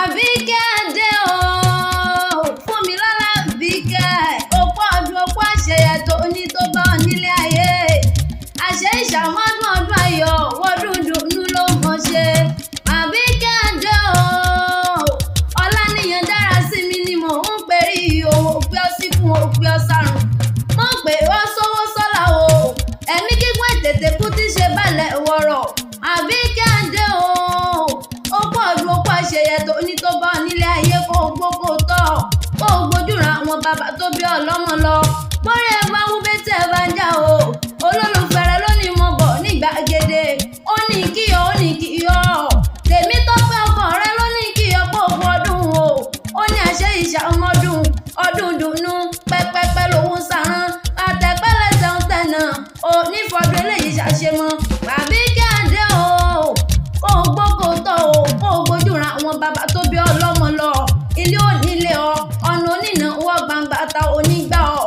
Àbíkẹ́ Adé o, Fúnmilọ́lá Àbíkẹ́, òpó ọdún òpó àṣeyẹ tó ní tó bá ọ nílé ayé. Àṣẹ ìṣàmọ́dún ọdún ayọ̀ wọ́dún dùnú ló mọ̀ ṣe. Àbíkẹ́ Adé o, ọláníyàn dára sí mi ni mò ń perí owó pé ó sí fún òpin ọ̀sàrùn. Mọ̀ pé ó sówó sọ́la o, ẹ̀mí gígùn ètètè kú tí ṣe balẹ̀ wọ̀rọ̀. Àbíkẹ́ Adé o, òpó ọdún òpó àṣeyẹ tó ní tó bá ọ nílé ayé kó o gbó kó o tọ̀, kó o gbójúra àwọn bàbá tó bí ọlọ́mọ lọ. Bórí ẹ bá wú bẹ́tẹ̀ ẹ bá ń já o, olólùfẹ́ rẹ ló ní mo bọ̀ ní gbàgede. Ó ní kíyọ̀ ó ní kíyọ̀, tèmi tọ́pẹ́ ọkọ rẹ ló ní kíyọ̀ pọ̀ fún ọdún o. Ó ní àṣẹ ìṣàmọ́dún ọdún dùnú pẹ́pẹ́pẹ́ lòún sàrán àtẹ̀pẹ́lẹ̀ tẹ̀hún tẹ̀nà ò ní fọdún eléyìí ṣàṣemọ́. Àbíkẹ́ Adé o, kó o gbó kó o tọ̀ o, kó o gbójúra àwọn bàbá tó bí ọlọ́mọ lọ. Ilé onílé ọ, ọ̀nà onínà wọ́ gbangba ta onígbà ọ.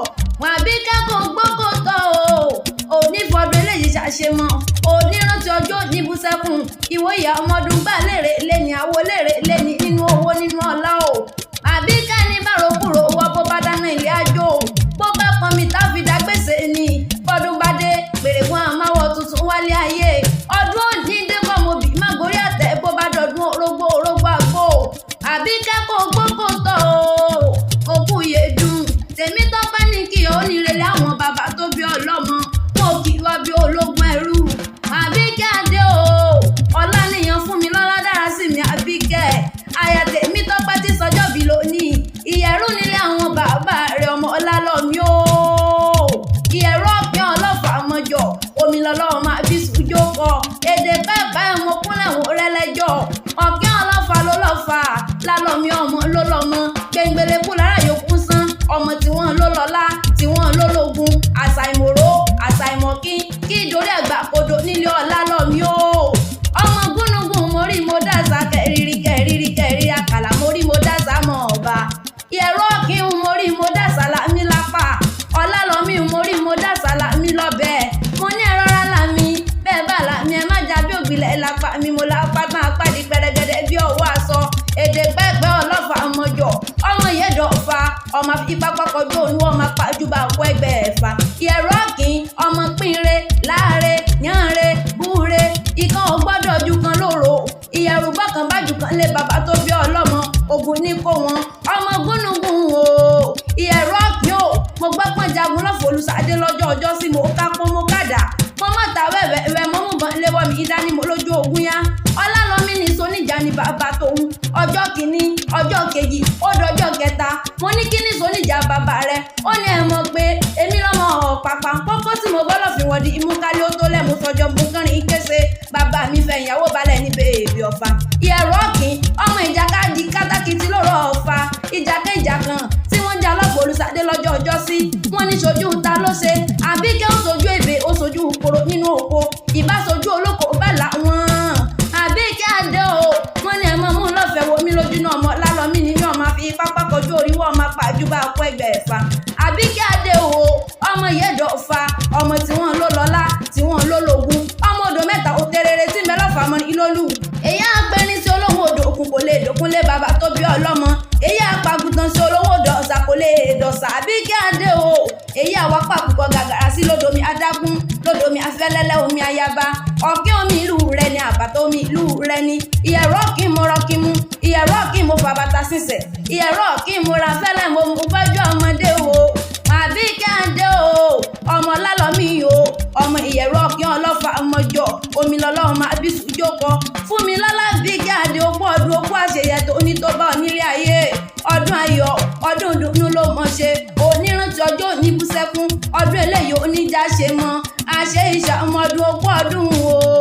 Àbíkẹ́ kó o gbó kó o tọ̀ o, ò ní fọdún eléyìí ṣàṣemọ́. Ò ní rántí ọjọ́ níbú sẹ́kùn, ìwọ ìyá ọmọdún gbà lérè lẹ́ni àwo lérè lẹ́ni nínú owó nínú ọlá o. Àbíkẹ́ ní bàròkúrò owó bó bá dáná ilé àjò, bó bá pọn mi tá fi dá gbèsè ni. Fọdún bá dé pèrè fún àmáwọ̀ tuntun wálé ayé. Ọdún òní dé kọ́ mo bì má gorí àtẹ bó bá dọ̀dún orógbó àgbò. Àbíkẹ́ kó o gbó kó o tọ̀ o, òkú yèdùn tèmi tọ́pẹ́ ní kí o nírelé àwọn bàbá tó bí ọlọ́mọ kó o kì í wá bí ológun ẹrú. Àbíkẹ́ Adé o, ọláníyàn Fúnmilọ́lá dára sí mi. Àbíkẹ́ aya tèmi tọ́pẹ́ tí sọjọ́ bí lónìí. Ìyẹ̀rú nílé àwọn bàbá rẹ̀ ọmọ Olalomi o. Ìyẹ̀rú ọ̀pẹ́ ọlọ́fà mọ́jọ omi lọ́lọ́wọ́ máa bí sùjó kọ. Èdè pẹ́ẹ́pẹ́ ọmọ kúnlẹ̀ wọ́n rẹ́lẹ́jọ́. Ọ̀kẹ́ ọlọ́fà ló lọ́fà, Lálọ́mi ọmọ ló lọ́mọ. Gbẹ̀ngbẹ̀lẹ̀ kú lára yòókù sán, ọmọ tí wọ́n ló lọ́lá tí wọ́n ló lógun. Àṣà ìmọ̀ró àṣà ìmọ̀kí kí ìdórí àgbà kodò nílé Olalomi o. Ọmọ gúnugún mórí mo dáṣà kẹrìírí kẹrìírí kẹrìírí àkàlà mórí mo dáṣà mọ̀ ọba. Ìyẹ̀rú ọ̀kíhun mórí mo dáṣà lámì lápá. Olalomi mórí mo dáṣà lámì lọ́bẹ̀. Mo ní ẹ̀rọ rárá lámì bẹ́ẹ̀ bá lámì ẹ má já bí òbílẹ̀ lápá mi mo lápá tán apádi pẹrẹgẹdẹ bí ọwọ́ aṣọ. Èdè pẹ́ẹ́pẹ́ ọlọ́fà ọmọjọ ọmọ ìyẹ́dọ̀ fa ọmọ ìpápákọjọ òun ọmọ pàjùbà ọkọ ẹgbẹ́ ẹ̀fà. Ìyẹ̀rú ọ̀kín ọmọ pínre láàre yánre búre ikán ò gbọ́dọ̀ ju kan lóru. Ìyẹ̀rú gbọ́kàn bá jù kan lé bàbá tó bí ọlọ́mọ ogun ní kó wọn ọmọ gúnugún o. Ìyẹ̀rú ọ̀kín o, mo gbọ́ pọ́n jagun lọ́fọ̀ Olùsàdé lọ́jọ́ ọjọ́ sí mo ká pọ́n mo kàdà mọ́mọ́ ta wẹ́wẹ́ mọ́mú bọ́n léwọ́ mi ìdánimọ̀ lójú ogun yá. Olalomi ní soníjà ní bàbá tòun. Ọjọ́ kìíní ọjọ́ kejì ó dọjọ́ kẹta mo ní kí ní soníjà bàbá rẹ. Ó ní ẹ mọ̀ pé èmi lọ́mọ ọ̀pàpà kókó tí mo gbọ́dọ̀ fi wọ́n di ìmúkálẹ̀ ó tó lẹ́mú sọjọ́ bùkánrin ìkése. Bàbá mi fẹ́ ìyàwó balẹ̀ ní bèbè Ọ̀fà. Ìyẹ̀rú ọ̀kín ọmọ ìjàkadì kátàkìtì lóró Ọ̀fà. Ìjàkẹ́jà kan tí wọ́n já lọ́pọ̀ Olùsàdé lọ́jọ́ ọjọ́ sí. Wọ́n ní sojú ta ló ṣe. Àbíkẹ́ ó sojú èbè ó sojú kòrò nínú oko. Ìbá sojú olóko bá làwọn. Àbíkẹ́ Adé o, wọ́n ní ẹ̀mọ́ mú lọ́fẹ̀ẹ́ wo mi lójú náà ọmọ Lálọ́mí nínú ọmọ fi pápá kọjú oríwọ́ ọmọ pàjùbà ọkọ ẹgbẹ́ ẹ̀fà. Àbíkẹ́ Adé o, ọmọ ìyẹ́dọ̀ fa ọmọ tí wọ́n ló lọ́lá tí wọ́n ló lógun. Ọmọ odò mẹ́ta ò tẹ́rẹ̀rẹ̀ tí mẹ́lọ́fà mọ́ ìlólù. Èyí àpẹni sí olówó odò òkun kò lè dòkun lé bàbá tó bí ọlọ́mọ. Èyí àpagùtàn sí olówó odò ọ̀sà kò lè dọ̀sà. Àbíkẹ́ Adé o, èyí àwápá púpọ̀ gàgàrà sí lódomi adágún lódomi afẹ́lẹ́lẹ́ omi ayaba. Ọ̀kẹ́ omi ìlú rẹ ni àbàtà omi ìlú rẹ ni. Ìyẹ̀rú ọ̀kín mo rọ́kí mú. Ìyẹ̀rú ọ̀kín mo fà bàtà sísẹ̀. Ìyẹ̀rú ọ̀kín mo ra fẹ́lẹ́ mo mú fẹ́jọ́ ọmọdé o. Àbíkẹ́ Adé o, ọmọ Lálọ́mí o, ọmọ Ìyẹ̀rú ọ̀kín ọlọ́fà ọmọjọ omi lọ́lọ́run máa bí sùjó kọ. Fúnmilọ́lá Àbíkẹ́ Adé opó ọdún opó àṣeyẹ tó ní tó bá ọ nílé ayé. Ọdún ayọ̀ ọdún dùnú ló mọ̀ ṣe. Onírántí ọjọ́ òní bú sẹ́kún ọdún eléyìí oníjà ṣe mọ́. Àṣẹ ìṣàmọ́dún opó ọdún o.